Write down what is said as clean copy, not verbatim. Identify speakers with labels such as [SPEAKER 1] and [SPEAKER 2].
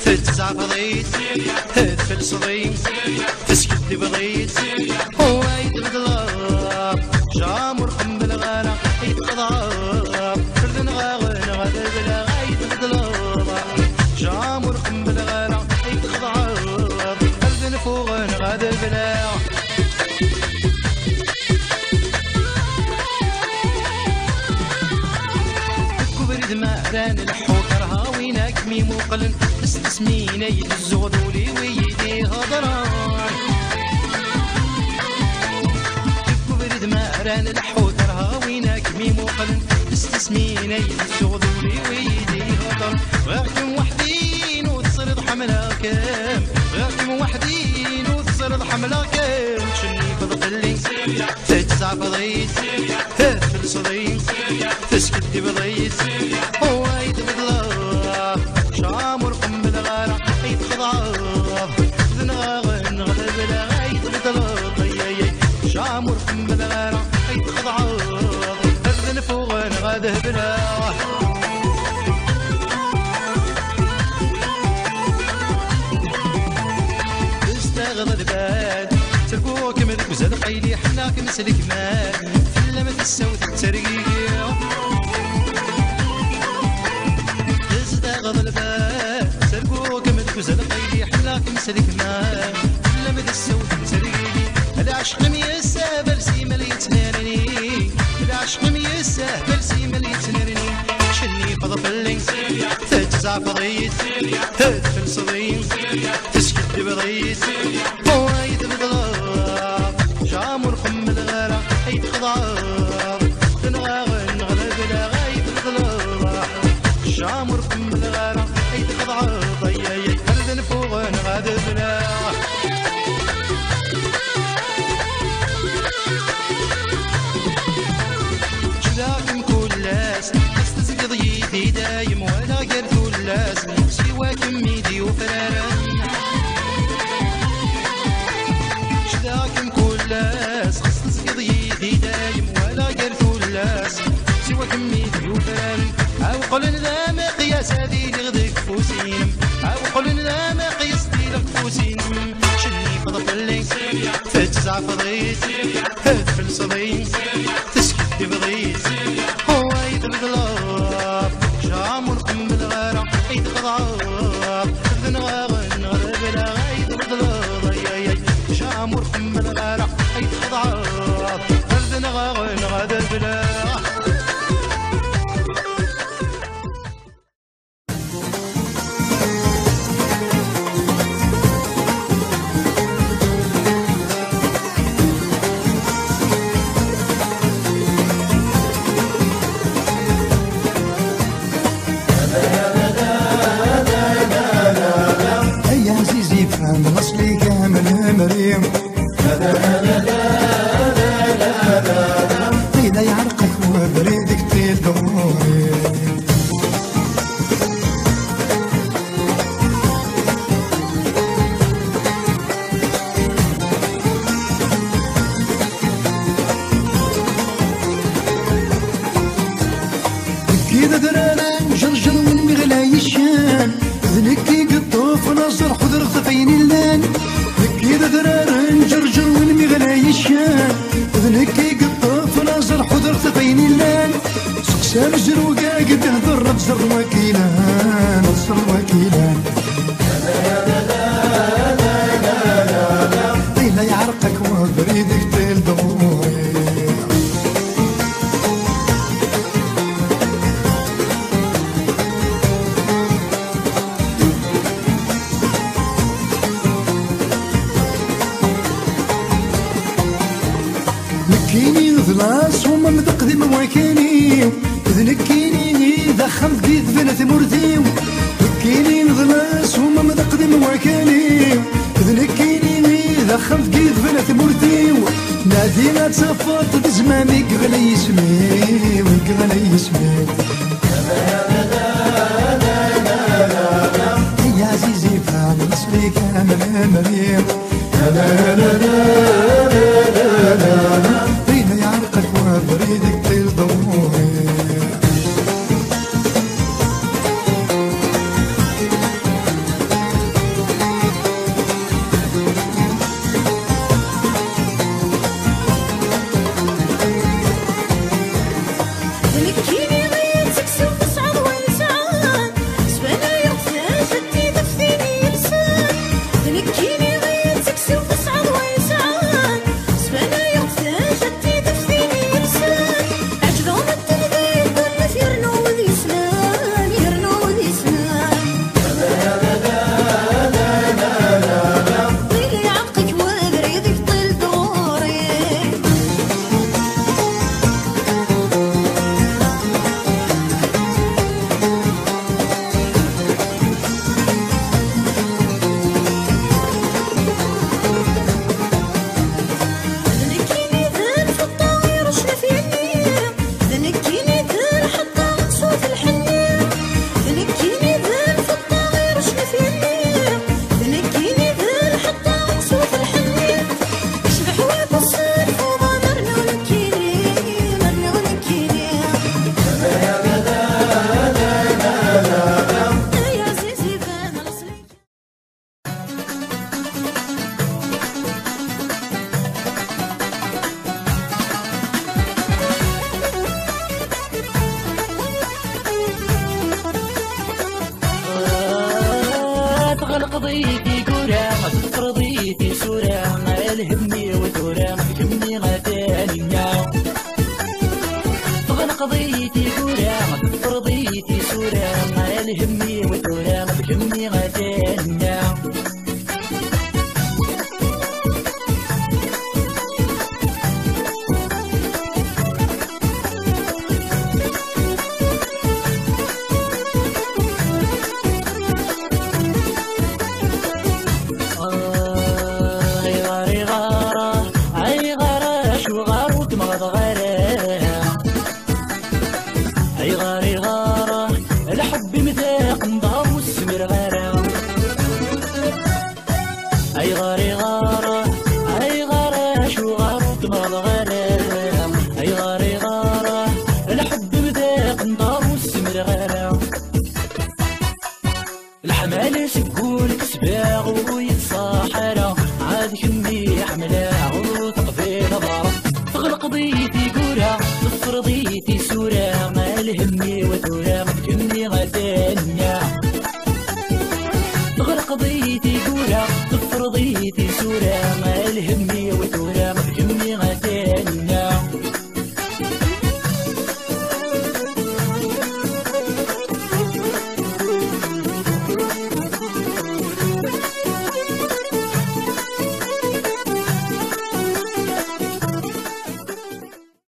[SPEAKER 1] تتسع بضيت تدفل صغير تسكت لي بضيت هو يتبدلاب جامر قم بالغانا يتقضاب فردن غاغن غدا بلا يتبدلاب جامر قم بالغانا يتقضاب فردن فوغن غدا بلا كبرد مهران الحوكر هاوينك ميمو قلن استسمينا يهزو ذولي ويدي هضران كبرد مهران الحوكر هاوينك ميمو قلن استسمينا يهزو ذولي ويدي هضران غاكم وحدين وتصرد حملاكم غاكم وحدين وتصرد حملاكم شني بضقلي تجزع بضيت تدفل صديق تسكت دي بضيت هو يتبدلا شامر قم بالغارة يتخضعض ذنغاغن غدا بلا يتبدلا شامر قم بالغارة يتخضعض ذن فوغن غدا بلا استغل الباد تركوك من وزاد قيلي حناك مسلك مال في اللمة السود الترقيق استغل الباد تركوك من وزاد قيلي حناك مسلك مال في اللمة السود الترقيق العشق ميساه بلسي ملي يتنارني العشق ميساه بلسي ملي يتنارني شني فضفلي تجزع فضيت تدفل صديق تسكت بضيت هو يتبدلا جامر قم بالغارة يتخضعض تنغاغن غدا بلا يتبدلا جامر قم بالغارة يتخضعض هردن فوغن غدا بلا شداكم كلاس استسقض يدي دايم ولا قرثو اللاس سواكم ميدي وفرارن شداكم كلاس خصص يدي دايم ولا قرثو اللاس سواكم ميدي وفرارن او قلن ذا مقياس هذي لغدك فوسينم او قلن ذا مقياس دي لغدك فوسينم شني فضفلي تجزع فضيت تدفل صديق تسكت بضيت هو يتبدلاب جامر قم بالغارة يتقضعاب ذنغاغن غدا بلا يتبدلاب جامر قم بالغارة يتقضعاب ذنغاغن غدا بلا طيلة يعرقك وبريدك تدوري كيدا دراران جرجر والمغلاي الشام ذنكي قطوف ونصر حضر خفين اللان كيدا دراران جرجر والمغلاي الشام ذنكي قطوف ونصر حضر خفين اللان سقسام زروقا قد هضر بزر وكيلان نصر وكيلان طيلة يعرقك وبريدك تلدوري نكيني ذلاص وما مدقدم وكاني ذنكيني ذخم ذي ذبنة مرتيو نكيني ذلاص وما مدقدم وكاني ذنكيني ذخم ذي ذبنة مرتيو نادينا تصفط بزمامي قبل يسمي وقبل يسمي بين يعرقك وبريدك طيل ضموري
[SPEAKER 2] قضيتي كورة ما تفرضيتي سورة ما الهمني وثورة ما تهمني غتانية تغنى قضيتي كورة ما تفرضيتي سورة ما الهمني وثورة ما تهمني غتانية أي غاري غارة أي غارة شو غارت ما الغرام أي غاري غارة الحب مذاق نضار والسمر غرام الحمال سكون كسباغ ويتصاحرة عاد كمي حملاه وتقضي نظارة تغلق ضيتي قورها تفرضيتي سورة ما الهمي وثورة ما تكمي غتانية تغلق ضيتي قورها تفرضيتي سورة ما الهم